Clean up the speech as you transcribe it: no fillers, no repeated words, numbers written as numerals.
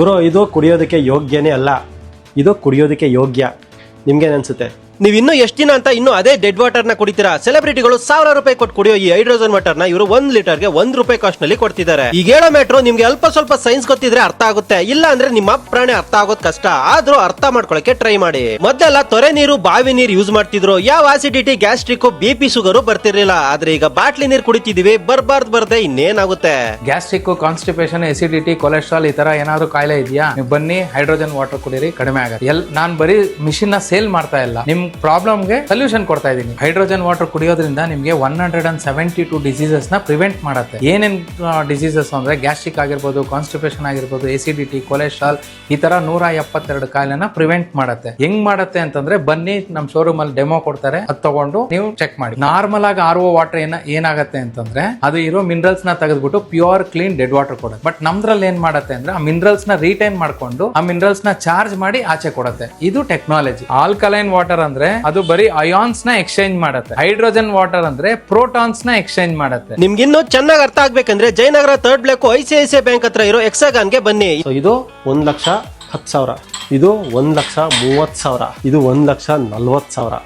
ಗುರು ಇದು ಕುಡಿಯೋದಕ್ಕೆ ಯೋಗ್ಯನೇ ಅಲ್ಲ, ಇದು ಕುಡಿಯೋದಕ್ಕೆ ಯೋಗ್ಯ. ನಿಮ್ಗೇನನ್ಸುತ್ತೆ? ನೀವು ಇನ್ನೂ ಎಷ್ಟು ದಿನ ಅಂತ ಇನ್ನೂ ಅದೇ ಡೆಡ್ ವಾಟರ್ ನ ಕುಡಿತೀರಾ? ಸೆಲೆಬ್ರಿಟಿಗಳು ₹1000 ಕೊಟ್ಟು ಕುಡಿಯೋ ಈ ಹೈಡ್ರೋಜನ್ ವಾಟರ್ ನ ಇವರು 1 ಲೀಟರ್ಗೆ ₹1 ಕಾಸ್ಟ್ ನಲ್ಲಿ ಕೊಡ್ತಿದ್ದಾರೆ. ಈಗ ಹೇಳೋ ಮ್ಯಾಟ್ರು ನಿಮ್ಗೆ ಅಲ್ಪ ಸ್ವಲ್ಪ ಸೈನ್ಸ್ ಗೊತ್ತಿದ್ರೆ ಅರ್ಥ ಆಗುತ್ತೆ, ಇಲ್ಲ ಅಂದ್ರೆ ನಿಮ್ಮ ಪ್ರಾಣಿ ಅರ್ಥ ಆಗೋದ್ ಕಷ್ಟ. ಆದ್ರೂ ಅರ್ಥ ಮಾಡ್ಕೊಳಕ್ಕೆ ಟ್ರೈ ಮಾಡಿ. ಮೊದಲೆಲ್ಲ ತೊರೆ ನೀರು, ಬಾವಿ ನೀರು ಯೂಸ್ ಮಾಡ್ತಿದ್ರು. ಯಾವ ಆಸಿಡಿಟಿ, ಗ್ಯಾಸ್ಟ್ರಿಕ್, BP, ಶುಗರ್ ಬರ್ತಿರ್ಲಿಲ್ಲ. ಆದ್ರೆ ಈಗ ಬಾಟ್ಲಿ ನೀರು ಕುಡಿತಿದೀವಿ, ಬರ್ದೆ ಇನ್ನೇನಾಗುತ್ತೆ? ಗ್ಯಾಸ್ಟ್ರಿಕ್, ಕಾನ್ಸ್ಟಿಪೇಷನ್, ಎಸಿಡಿಟಿ, ಕೊಲೆಸ್ಟ್ರಾಲ್ ಈ ತರ ಏನಾದ್ರು ಕಾಯಿಲೆ ಇದೆಯಾ? ನೀವು ಬನ್ನಿ ಹೈಡ್ರೋಜನ್ ವಾಟರ್ ಕುಡೀರಿ, ಕಡಿಮೆ ಆಗುತ್ತೆ. ನಾನ್ ಬರೀ ಮಿಷಿನ್ ನ ಸೇಲ್ ಮಾಡ್ತಾ ಇಲ್ಲ, ನಿಮ್ ಪ್ರಾಬ್ಲಮ್ ಗೆ ಸೊಲ್ಯೂಷನ್ ಕೊಡ್ತಾ ಇದೀನಿ. ಹೈಡ್ರೋಜನ್ ವಾಟರ್ ಕುಡಿಯೋದ್ರಿಂದ ನಿಮ್ಗೆ 172 ಡಿಸೀಸಸ್ ನ ಪ್ರಿವೆಂಟ್ ಮಾಡುತ್ತೆ. ಏನೇನ್ ಡಿಸೀಸಸ್ ಅಂದ್ರೆ ಗ್ಯಾಸ್ಟ್ರಿಕ್ ಆಗಿರ್ಬೋದು, ಕಾನ್ಸ್ಟಿಪೇಷನ್ ಆಗಿರ್ಬೋದು, ಎಸಿಡಿಟಿ, ಕೊಲೆಸ್ಟ್ರಾಲ್ ಈ ತರ 172 ಕಾಯಿಲೆನ ಪ್ರಿವೆಂಟ್ ಮಾಡುತ್ತೆ. ಹೆಂಗ್ ಮಾಡುತ್ತೆ ಅಂತಂದ್ರೆ ಬನ್ನಿ ನಮ್ ಶೋರೂಮ್ ಅಲ್ಲಿ ಡೆಮೋ ಕೊಡ್ತಾರೆ, ಅದ್ ತಗೊಂಡು ನೀವು ಚೆಕ್ ಮಾಡಿ. ನಾರ್ಮಲ್ ಆಗಿ RO ವಾಟರ್ ಏನಾಗತ್ತೆ ಅಂತಂದ್ರೆ ಅದು ಇರೋ ಮಿನರಲ್ಸ್ ನ ತೆಗೆದ್ಬಿಟ್ಟು ಪ್ಯೂರ್ ಕ್ಲೀನ್ ಡೆಡ್ ವಾಟರ್ ಕೊಡುತ್ತೆ. ಬಟ್ ನಮ್ದ್ರಲ್ಲಿ ಏನ್ ಮಾಡುತ್ತೆ ಅಂದ್ರೆ ಆ ಮಿನರಲ್ಸ್ ನ ರಿಟೈನ್ ಮಾಡ್ಕೊಂಡು ಆ ಮಿನರಲ್ಸ್ ನ ಚಾರ್ಜ್ ಮಾಡಿ ಆಚೆ ಕೊಡುತ್ತೆ. ಇದು ಟೆಕ್ನಾಲಜಿ. ಆಲ್ಕಲೈನ್ ವಾಟರ್ ಅಂದ್ರೆ ಅದು ಬರೀ ಅಯಾನ್ಸ್ ನ ಎಕ್ಸ್ಚೇಂಜ್ ಮಾಡುತ್ತೆ. ಹೈಡ್ರೋಜನ್ ವಾಟರ್ ಅಂದ್ರೆ ಪ್ರೋಟಾನ್ಸ್ ನ ಎಕ್ಸ್ಚೇಂಜ್ ಮಾಡುತ್ತೆ. ನಿಮ್ಗೆ ಇನ್ನೂ ಚೆನ್ನಾಗಿ ಅರ್ಥ ಆಗ್ಬೇಕಂದ್ರೆ Jayanagar 3rd block ICICI bank ಹತ್ರ ಇರೋ ಎಕ್ಸಾಗಾನ್ ಗೆ ಬನ್ನಿ. ಇದು 1,10,000, ಇದು 1,30,000, ಇದು 1,40,000.